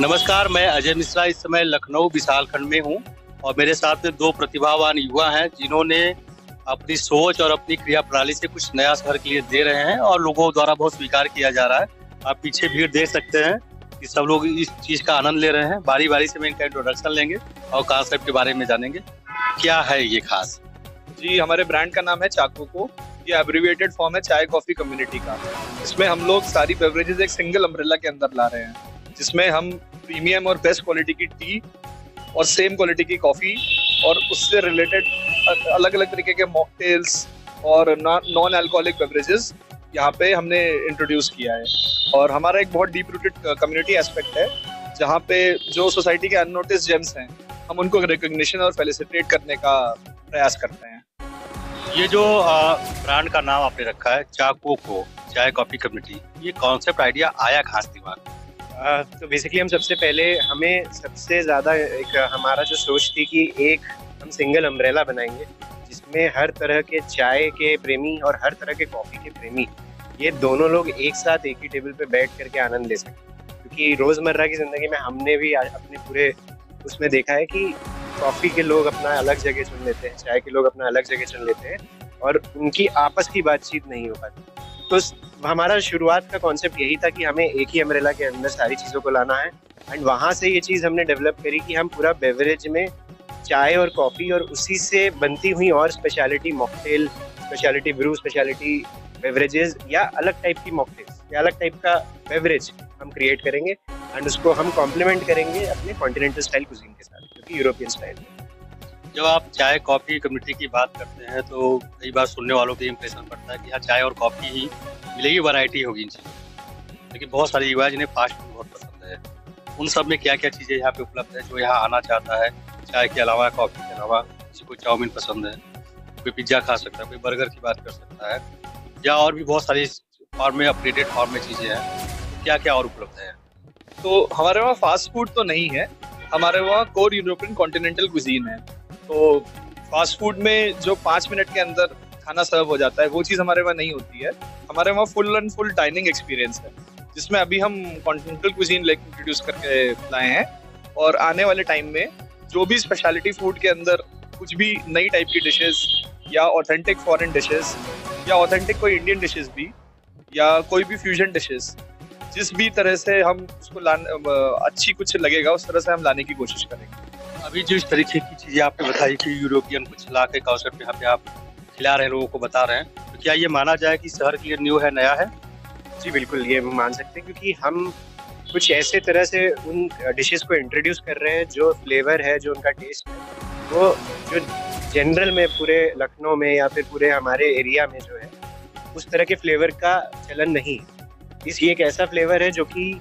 नमस्कार, मैं अजय मिश्रा इस समय लखनऊ विशालखंड में हूँ और मेरे साथ में दो प्रतिभावान युवा हैं जिन्होंने अपनी सोच और अपनी क्रिया प्रणाली से कुछ नया शहर के लिए दे रहे हैं और लोगों द्वारा बहुत स्वीकार किया जा रहा है। आप पीछे भीड़ देख सकते हैं कि सब लोग इस चीज़ का आनंद ले रहे हैं। बारी बारी से मैं इनका इंट्रोडक्शन लेंगे और कॉन्सेप्ट के बारे में जानेंगे, क्या है ये खास। जी, हमारे ब्रांड का नाम है चाकोको। ये एब्रिविएटेड फॉर्म है चाय कॉफी कम्युनिटी का। इसमें हम लोग सारी बेवरेजेस एक सिंगल अम्ब्रेला के अंदर ला रहे हैं, जिसमें हम प्रीमियम और बेस्ट क्वालिटी की टी और सेम क्वालिटी की कॉफी और उससे रिलेटेड अलग अलग तरीके के मॉकटेल्स और नॉन अल्कोहलिक बेवरेजेस यहाँ पे हमने इंट्रोड्यूस किया है। और हमारा एक बहुत डीप रूटेड कम्युनिटी एस्पेक्ट है, जहाँ पे जो सोसाइटी के अननोटिस जेम्स हैं, हम उनको रिकॉग्निशन और फेलिसिटेट करने का प्रयास करते हैं। ये जो ब्रांड का नाम आपने रखा है चाकोको, चाय कॉफी कम्युनिटी, ये कॉन्सेप्ट आइडिया आया कहाँ से दिमाग में? तो बेसिकली हम सबसे पहले हमें सबसे ज़्यादा एक हमारा जो सोच थी कि एक हम सिंगल अम्ब्रेला बनाएंगे जिसमें हर तरह के चाय के प्रेमी और हर तरह के कॉफ़ी के प्रेमी ये दोनों लोग एक साथ एक ही टेबल पे बैठ करके आनंद ले सकें। क्योंकि रोज़मर्रा की ज़िंदगी में हमने भी अपने पूरे उसमें देखा है कि कॉफ़ी के लोग अपना अलग जगह चुन लेते हैं, चाय के लोग अपना अलग जगह चुन लेते हैं और उनकी आपस की बातचीत नहीं हो पाती। तो हमारा शुरुआत का कॉन्सेप्ट यही था कि हमें एक ही अम्ब्रेला के अंदर सारी चीज़ों को लाना है। एंड वहाँ से ये चीज़ हमने डेवलप करी कि हम पूरा बेवरेज में चाय और कॉफ़ी और उसी से बनती हुई और speciality mocktail, speciality brew, speciality beverages या अलग टाइप की मॉकटेल्स या अलग टाइप का बेवरेज हम क्रिएट करेंगे एंड उसको हम कॉम्प्लीमेंट करेंगे अपने कॉन्टिनेंटल स्टाइल कुजीन के साथ, जो कि यूरोपियन स्टाइल है। जब आप चाय कॉफ़ी कम्युनिटी की बात करते हैं तो कई बार सुनने वालों को इम्प्रेशन पड़ता है कि हाँ चाय और कॉफ़ी ही मिलेगी, वैरायटी होगी इन चीज़ों। लेकिन बहुत सारे युवा जिन्हें फास्ट फूड बहुत पसंद है, उन सब में क्या क्या चीज़ें यहाँ पे उपलब्ध है जो यहाँ आना चाहता है? चाय के अलावा, कॉफ़ी के अलावा, किसी को चाउमीन पसंद है, कोई पिज्ज़ा खा सकता है, कोई बर्गर की बात कर सकता है, या और भी बहुत सारी फॉर्म में, अपडेटेड फॉर्म में चीज़ें हैं। क्या क्या और उपलब्ध है? तो हमारे वहाँ फास्ट फूड तो नहीं है, हमारे वहाँ कोर यूरोपियन कॉन्टिनेंटल कुजीन है। तो फास्ट फूड में जो 5 मिनट के अंदर खाना सर्व हो जाता है, वो चीज़ हमारे वहाँ नहीं होती है। हमारे वहाँ full and full dining experience है, जिसमें अभी हम कॉन्टिनेंटल कुजीन इंट्रोड्यूस करके लाए हैं। और आने वाले टाइम में जो भी स्पेशलिटी फूड के अंदर कुछ भी नई टाइप की डिशेस या ऑथेंटिक फॉरेन डिशेस या ऑथेंटिक कोई इंडियन डिशेस भी या कोई भी फ्यूजन डिशेस, जिस भी तरह से हम उसको अच्छी कुछ लगेगा उस तरह से हम लाने की कोशिश करेंगे। अभी जो इस तरीके की चीज़ें आपने बताई कि यूरोपियन कुछ ला के कॉन्सेप्ट यहाँ पे आप खिला रहे हैं, लोगों को बता रहे हैं, तो क्या ये माना जाए कि शहर के लिए न्यू है, नया है? जी बिल्कुल, ये मान सकते हैं क्योंकि हम कुछ ऐसे तरह से उन डिशेस को इंट्रोड्यूस कर रहे हैं जो फ्लेवर है, जो उनका टेस्ट है, वो जो जनरल में पूरे लखनऊ में या फिर पूरे हमारे एरिया में जो है उस तरह के फ्लेवर का चलन नहीं है। ये एक ऐसा फ्लेवर है जो कि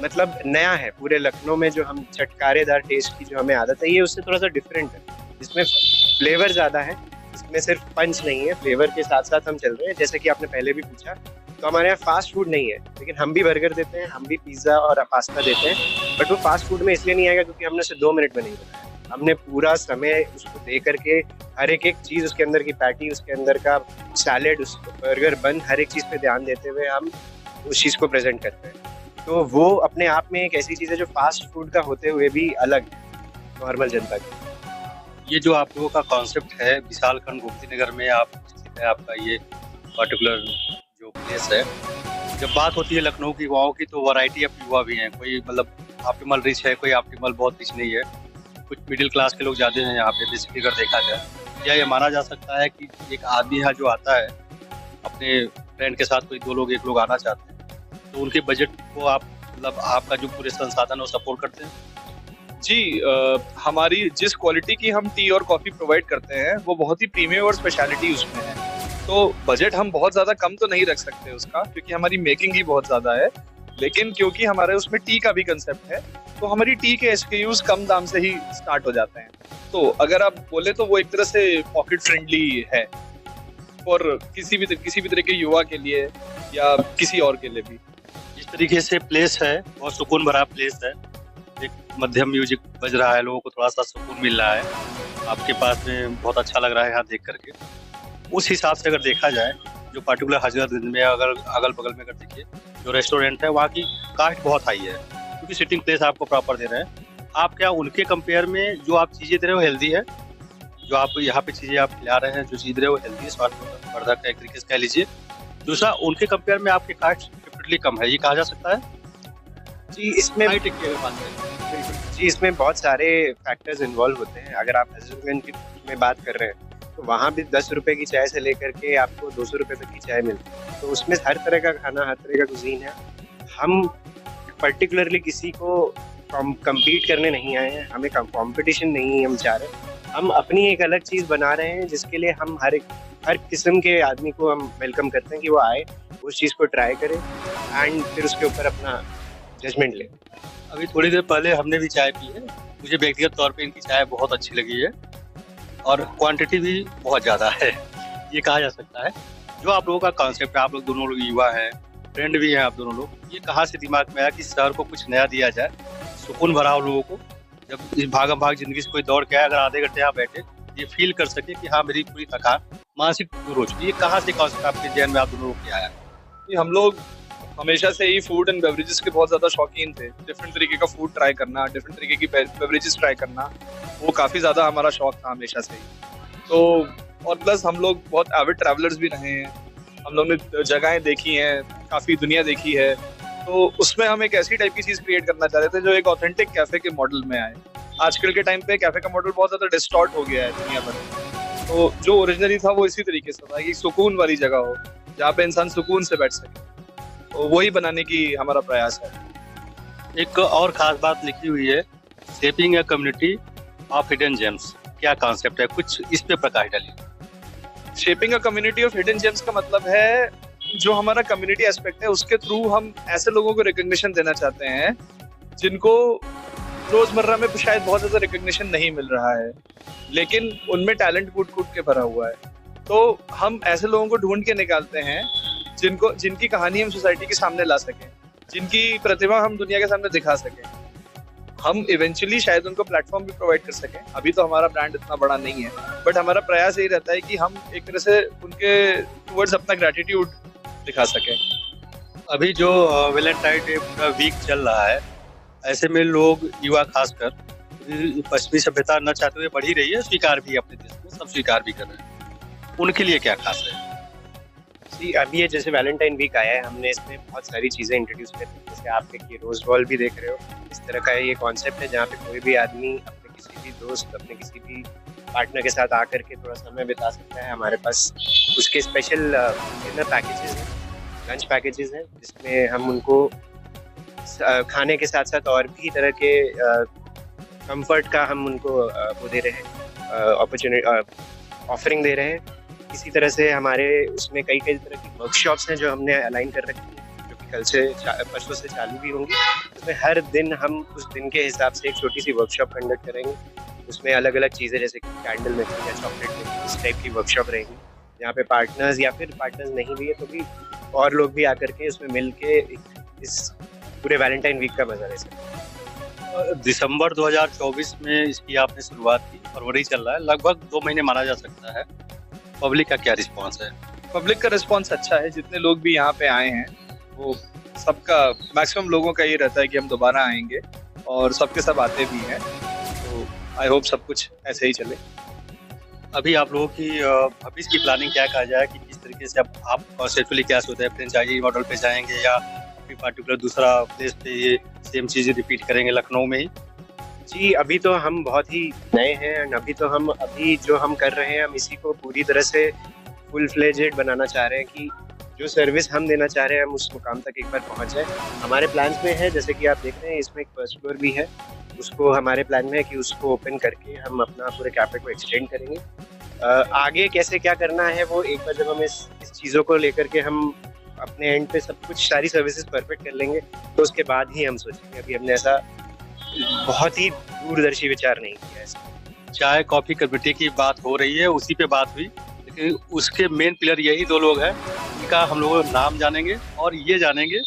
मतलब नया है पूरे लखनऊ में। जो हम चटकारेदार टेस्ट की जो हमें आदत है, ये उससे थोड़ा सा डिफरेंट है। इसमें फ्लेवर ज़्यादा है, इसमें सिर्फ पंच नहीं है, फ्लेवर के साथ साथ हम चल रहे हैं। जैसे कि आपने पहले भी पूछा, तो हमारे यहाँ फास्ट फूड नहीं है, लेकिन हम भी बर्गर देते हैं, हम भी पिज़्ज़ा और पास्ता देते हैं। बट वो फास्ट फूड में इसलिए नहीं आएगा क्योंकि हमने उसे 2 मिनट में नहीं बनाया। हमने पूरा समय उसको दे करके हर एक चीज़, उसके अंदर की पैटी, उसके अंदर का सैलेड, उसको बर्गर बन, हर एक चीज़ पे ध्यान देते हुए हम उस चीज़ को प्रेजेंट करते हैं। तो वो अपने आप में एक ऐसी चीज़ है जो फास्ट फूड का होते हुए भी अलग है नॉर्मल जनता की। ये जो आप लोगों का कॉन्सेप्ट है, विशालखंड गोमती नगर में आप स्थित है, आपका ये पर्टिकुलर जो प्लेस है, जब बात होती है लखनऊ की युवाओं की, तो वैरायटी ऑफ युवा भी हैं। कोई मतलब ऑप्टिमल रिच है, कोई ऑप्टिमल बहुत रिच नहीं है, कुछ मिडिल क्लास के लोग ज़्यादा हैं यहाँ पे बेसिकली अगर देखा जाए। क्या ये माना जा सकता है कि एक आदमी यहाँ जो आता है अपने फ्रेंड के साथ, कोई 2 लोग 1 लोग आना चाहते हैं, तो उनके बजट को आप मतलब आपका जो पूरे संसाधन है वो सपोर्ट करते हैं? जी, हमारी जिस क्वालिटी की हम टी और कॉफ़ी प्रोवाइड करते हैं वो बहुत ही प्रीमियम और स्पेशलिटी उसमें है। तो बजट हम बहुत ज़्यादा कम तो नहीं रख सकते उसका, क्योंकि हमारी मेकिंग ही बहुत ज़्यादा है। लेकिन क्योंकि हमारे उसमें टी का भी कंसेप्ट है, तो हमारी टी के SKUs कम दाम से ही स्टार्ट हो जाते हैं। तो अगर आप बोले तो वो एक तरह से पॉकेट फ्रेंडली है और किसी भी तरह के युवा के लिए या किसी और के लिए भी। जिस तरीके से प्लेस है, बहुत सुकून भरा प्लेस है, एक मध्यम म्यूजिक बज रहा है, लोगों को थोड़ा सा सुकून मिल रहा है, आपके पास में बहुत अच्छा लग रहा है यहाँ देख करके। उस हिसाब से अगर देखा जाए, जो पर्टिकुलर हजरतगंज में अगर अगल बगल में अगर देखिए जो रेस्टोरेंट है, वहाँ की कास्ट बहुत हाई है। क्योंकि सिटिंग प्लेस आपको प्रॉपर दे रहे हैं। आप क्या उनके कंपेयर में जो आप चीज़ें दे रहे हो हेल्दी है? जो आप यहाँ पे चीज़ें आप खिला रहे हैं, जो चीज़ दे रहे हो हेल्दी है, स्वास्थ्यवर्धक एक तरीके से कह लीजिए। दूसरा, उनके कंपेयर में आपके कास्ट डेफिनेटली कम है, ये कहा जा सकता है? जी, इसमें हाई-टेक की अगर बात करें। बिल्कुल। जी, इसमें बहुत सारे फैक्टर्स इन्वॉल्व होते हैं। अगर आप हज़रतगंज की में बात कर रहे हैं, तो वहाँ भी 10 रुपए की चाय से लेकर के आपको 200 रुपए तक की चाय मिलती है। तो उसमें हर तरह का खाना, हर तरह का कुज़ीन है। हम पर्टिकुलरली किसी को कम्पीट करने नहीं आए हैं, हमें कॉम्पिटिशन नहीं हम चाह रहे। हम अपनी एक अलग चीज़ बना रहे हैं, जिसके लिए हम हर किस्म के आदमी को हम वेलकम करते हैं कि वो आए, उस चीज़ को ट्राई करें एंड फिर उसके ऊपर अपना जजमेंट लें। अभी थोड़ी देर पहले हमने भी चाय पी है। मुझे व्यक्तिगत तौर पे इनकी चाय बहुत अच्छी लगी है और क्वांटिटी भी बहुत ज़्यादा है, ये कहा जा सकता है। जो आप लोगों का कॉन्सेप्ट है, आप लोग दोनों लोग युवा हैं, फ्रेंड भी हैं आप दोनों लोग, ये कहाँ से दिमाग में आया कि शहर को कुछ नया दिया जाए, सुकून भरा हो लोगों को? जब इस भागम-भाग ज़िंदगी से कोई दौड़ के आए, अगर आधे घंटे यहाँ बैठे, ये फ़ील कर सके कि हाँ, मेरी पूरी थकान मानसिक दूर हो चुकी है। ये कहाँ से कॉन्सेप्ट आपके ज़हन में आप दोनों लोग के आया? कि हम लोग हमेशा से ही फूड एंड बेवरेजेस के बहुत ज़्यादा शौकीन थे। डिफरेंट तरीके का फूड ट्राई करना, डिफरेंट तरीके की बेवरेजेस ट्राई करना, वो काफ़ी ज़्यादा हमारा शौक था हमेशा से ही। तो और प्लस हम लोग बहुत एविड ट्रैवलर्स भी रहे हैं। हम लोग ने जगहें देखी हैं, काफ़ी दुनिया देखी है। तो उसमें हम एक ऐसी टाइप की चीज़ क्रिएट करना चाह रहे थे जो एक ऑथेंटिक कैफ़े के मॉडल में आए। आजकल के टाइम पे कैफ़े का मॉडल बहुत ज़्यादा डिस्टॉर्ट हो गया है दुनिया भर में। तो जो ओरिजिनली था वो इसी तरीके से था कि सुकून वाली जगह हो, जहाँ पे इंसान सुकून से बैठ सके। तो वही बनाने की हमारा प्रयास है। एक और ख़ास बात लिखी हुई है, shaping a community of hidden gems. क्या कॉन्सेप्ट है? कुछ इस पे प्रकाश डालिए। Shaping a community of hidden gems का मतलब है, जो हमारा कम्युनिटी एस्पेक्ट है उसके थ्रू हम ऐसे लोगों को रिकॉग्निशन देना चाहते हैं जिनको रोजमर्रा में शायद बहुत ज्यादा रिकॉग्निशन नहीं मिल रहा है, लेकिन उनमें टैलेंट कूट कूट के भरा हुआ है। तो हम ऐसे लोगों को ढूंढ के निकालते हैं जिनकी कहानी हम सोसाइटी के सामने ला सकें, जिनकी प्रतिभा हम दुनिया के सामने दिखा सकें। हम इवेंचुअली शायद उनको प्लेटफॉर्म भी प्रोवाइड कर सकें। अभी तो हमारा ब्रांड इतना बड़ा नहीं है, बट हमारा प्रयास यही रहता है कि हम एक तरह से उनके टुवर्ड्स अपना ग्रैटिट्यूड दिखा सकें। अभी जो वैलेंटाइन डे पूरा वीक चल रहा है, ऐसे में लोग युवा खासकर पश्चिमी सभ्यता न चाहते हुए बढ़ ही रही है, स्वीकार भी अपने देश में सब स्वीकार भी कर रहे हैं। उनके लिए क्या खास है? जी, अभी ये जैसे वैलेंटाइन वीक आया है, हमने इसमें बहुत सारी चीज़ें इंट्रोड्यूस करी। जैसे आप देखिए रोज़ बॉल भी देख रहे हो, इस तरह का ये कॉन्सेप्ट है जहाँ पे कोई भी आदमी अपने किसी भी दोस्त, अपने किसी भी पार्टनर के साथ आकर के थोड़ा समय बिता सकता है। हमारे पास उसके स्पेशल डिनर पैकेजेस हैं, लंच पैकेजेस हैं, जिसमें हम उनको खाने के साथ साथ और भी तरह के कंफर्ट का हम उनको वो दे रहे हैं, ऑफरिंग दे रहे हैं। इसी तरह से हमारे उसमें कई तरह की वर्कशॉप्स हैं जो हमने अलाइन कर रखी हैं, जो कि कल से परसों से चालू भी होंगी। उसमें हर दिन हम उस दिन के हिसाब से एक छोटी सी वर्कशॉप कंडक्ट करेंगे। उसमें अलग अलग चीज़ें जैसे कि कैंडल मेकिंग या चॉकलेट मेकिंग, इस टाइप की वर्कशॉप रहेगी, जहाँ पे पार्टनर्स या फिर पार्टनर्स नहीं भी है तो भी और लोग भी आकर के उसमें मिल के इस पूरे वैलेंटाइन वीक का मजा ले सकते। दिसंबर 2024 में इसकी आपने शुरुआत की, फरवरी चल रहा है, लगभग 2 महीने माना जा सकता है। पब्लिक का क्या रिस्पांस है? पब्लिक का रिस्पांस अच्छा है। जितने लोग भी यहाँ पे आए हैं वो सबका, मैक्सिमम लोगों का ये रहता है कि हम दोबारा आएंगे, और सबके सब आते भी हैं। तो आई होप सब कुछ ऐसे ही चले। अभी आप लोगों की भविष्य की प्लानिंग क्या कहा जाए कि किस तरीके से अब आप कॉन्सेप्चुअली क्या सोचते हैं? फ्रेंचाइजी मॉडल पे जाएंगे या कोई पार्टिकुलर दूसरा प्लेस पे ये सेम चीज़ें रिपीट करेंगे लखनऊ में ही? जी, अभी तो हम बहुत ही नए हैं एंड अभी जो हम कर रहे हैं, हम इसी को पूरी तरह से फुल फ्लेजेड बनाना चाह रहे हैं कि जो सर्विस हम देना चाह रहे हैं हम उस मुकाम तक एक बार पहुंच जाए। हमारे प्लान्स में है, जैसे कि आप देख रहे हैं इसमें एक फर्स्ट फ्लोर भी है, उसको हमारे प्लान में है कि उसको ओपन करके हम अपना पूरे कैफे को एक्सटेंड करेंगे। आगे कैसे क्या करना है वो एक बार जब हम इस चीज़ों को लेकर के हम अपने एंड पे सब कुछ सारी सर्विसेज परफेक्ट कर लेंगे तो उसके बाद ही हम सोचेंगे। अभी हमने ऐसा बहुत ही दूरदर्शी विचार नहीं किया है। चाय कॉफी कम्युनिटी की बात हो रही है, उसी पे बात हुई, लेकिन उसके मेन पिलर यही 2 लोग हैं, इनका हम लोग नाम जानेंगे और ये जानेंगे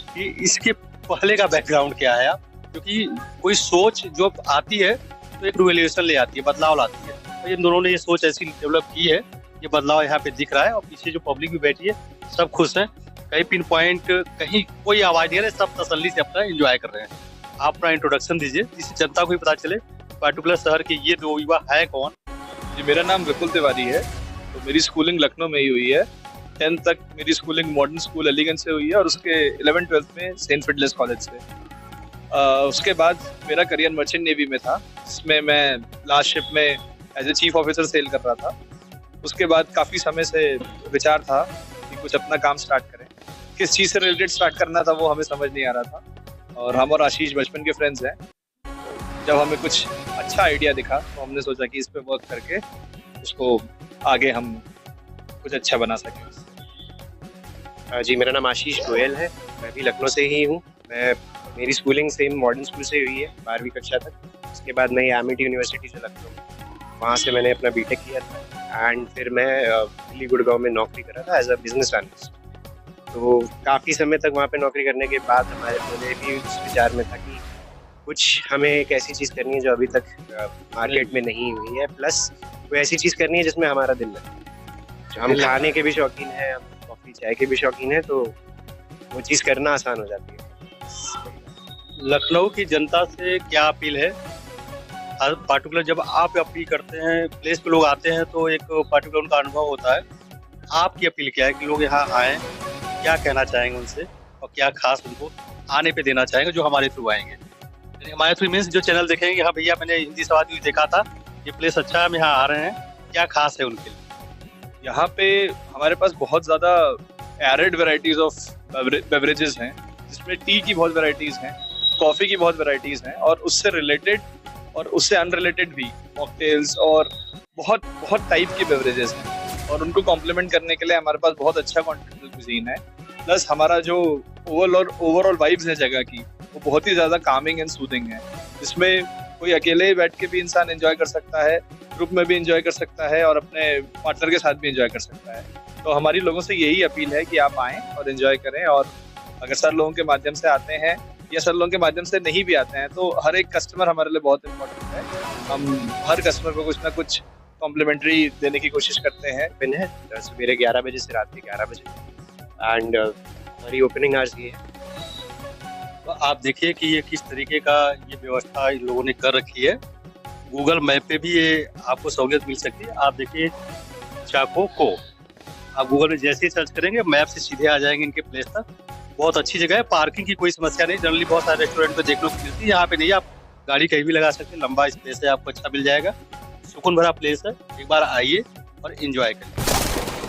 कि इसके पहले का बैकग्राउंड क्या है। क्योंकि कोई सोच जो आती है तो एक रिवोल्यूशन ले आती है, बदलाव लाती है, तो इन दोनों ने ये सोच ऐसी डेवलप की है, ये बदलाव यहाँ पे दिख रहा है और पीछे जो पब्लिक भी बैठी है सब खुश हैं। कहीं पिन पॉइंट, कहीं कोई आवाज नहीं है, सब तसल्ली से अपना एंजॉय कर रहे हैं। आप अपना इंट्रोडक्शन दीजिए जिससे जनता को भी पता चले पार्टिकुलर शहर के ये दो युवा है कौन। जी, मेरा नाम विपुल तिवारी है। तो मेरी स्कूलिंग लखनऊ में ही हुई है। 10th तक मेरी स्कूलिंग मॉडर्न स्कूल अलीगंज से हुई है और उसके 11th-12th में सेंट फिडलेस कॉलेज से। उसके बाद मेरा करियर मर्चेंट नेवी में था, जिसमें मैं लास्ट शिप में as a chief officer sail कर रहा था। उसके बाद काफ़ी समय से विचार था कि कुछ अपना काम स्टार्ट करें। किस चीज़ से रिलेटेड स्टार्ट करना था वो हमें समझ नहीं आ रहा था। और हम और आशीष बचपन के फ्रेंड्स हैं। जब हमें कुछ अच्छा आइडिया दिखा तो हमने सोचा कि इस पे वर्क करके उसको आगे हम कुछ अच्छा बना सकें। जी, मेरा नाम आशीष गोयल है। मैं भी लखनऊ से ही हूँ। मेरी स्कूलिंग सेम मॉडर्न स्कूल से हुई है 12वीं कक्षा तक। उसके बाद मैं एमिटी यूनिवर्सिटी से लखनऊ में, वहाँ से मैंने अपना बीटेक किया था एंड फिर मैं दिल्ली गुड़गांव में नौकरी कर रहा था एज अ बिजनेस एनालिस्ट। तो काफ़ी समय तक वहाँ पे नौकरी करने के बाद मुझे भी उस विचार में था कि कुछ हमें एक ऐसी चीज़ करनी है जो अभी तक मार्केट में नहीं हुई है, प्लस कोई ऐसी चीज़ करनी है जिसमें हमारा दिल लगे। हम खाने के भी शौकीन हैं, हम कॉफ़ी चाय के भी शौकीन हैं, तो वो चीज़ करना आसान हो जाती है। लखनऊ की जनता से क्या अपील है? हर पार्टिकुलर जब आप अपील करते हैं, प्लेस पे लोग आते हैं तो एक पार्टिकुलर उनका अनुभव होता है। आपकी अपील क्या है कि लोग यहाँ आएँ, क्या कहना चाहेंगे उनसे और क्या खास उनको आने पे देना चाहेंगे जो हमारे थ्रू आएंगे? यानी हमारे थ्रू मीन्स जो चैनल देखेंगे, हाँ भैया मैंने हिंदी सवाल न्यूज़ देखा था, ये प्लेस अच्छा है, हम यहाँ आ रहे हैं, क्या खास है उनके लिए? यहाँ पे हमारे पास बहुत ज़्यादा एरिड वेराइटीज़ ऑफ बेवरेजेस हैं, जिसमें टी की बहुत वेराइटीज़ हैं, कॉफ़ी की बहुत वेराइटीज़ हैं और उससे रिलेटेड और उससे अनरिलेटेड भी मॉकटेल्स और बहुत बहुत टाइप के बेवरेजेस हैं। और उनको कॉम्प्लीमेंट करने के लिए हमारे पास बहुत अच्छा कॉन्टिनेंटल कुजीन है। प्लस हमारा जो ओवरऑल वाइब्स है जगह की, वो बहुत ही ज़्यादा कामिंग एंड सूदिंग है, जिसमें कोई अकेले बैठ के भी इंसान एंजॉय कर सकता है, ग्रुप में भी एंजॉय कर सकता है और अपने पार्टनर के साथ भी एंजॉय कर सकता है। तो हमारी लोगों से यही अपील है कि आप आएँ और एंजॉय करें। और अगर सर लोगों के माध्यम से आते हैं या सर लोगों के माध्यम से नहीं भी आते हैं, तो हर एक कस्टमर हमारे लिए बहुत इंपॉर्टेंट है। हम हर कस्टमर को कुछ ना कुछ कॉम्प्लीमेंट्री देने की कोशिश करते हैं। ओपन है सवेरे 11 बजे से रात के 11 बजे एंड हमारी ओपनिंग आवर्स ये है। तो आप देखिए कि ये किस तरीके का ये व्यवस्था इन लोगों ने कर रखी है। गूगल मैप पे भी ये आपको सहूलियत मिल सकती है। आप देखिए चाको को, आप गूगल में जैसे ही सर्च करेंगे मैप से सीधे आ जाएंगे इनके प्लेस तक। बहुत अच्छी जगह है, पार्किंग की कोई समस्या नहीं। जनरली बहुत सारे रेस्टोरेंट पे देखने को मिलती है, यहाँ पे नहीं। आप गाड़ी कहीं भी लगा सकते हैं, लंबा स्पेस है, आपको अच्छा मिल जाएगा। सुकून भरा प्लेस है, एक बार आइए और एंजॉय करिए।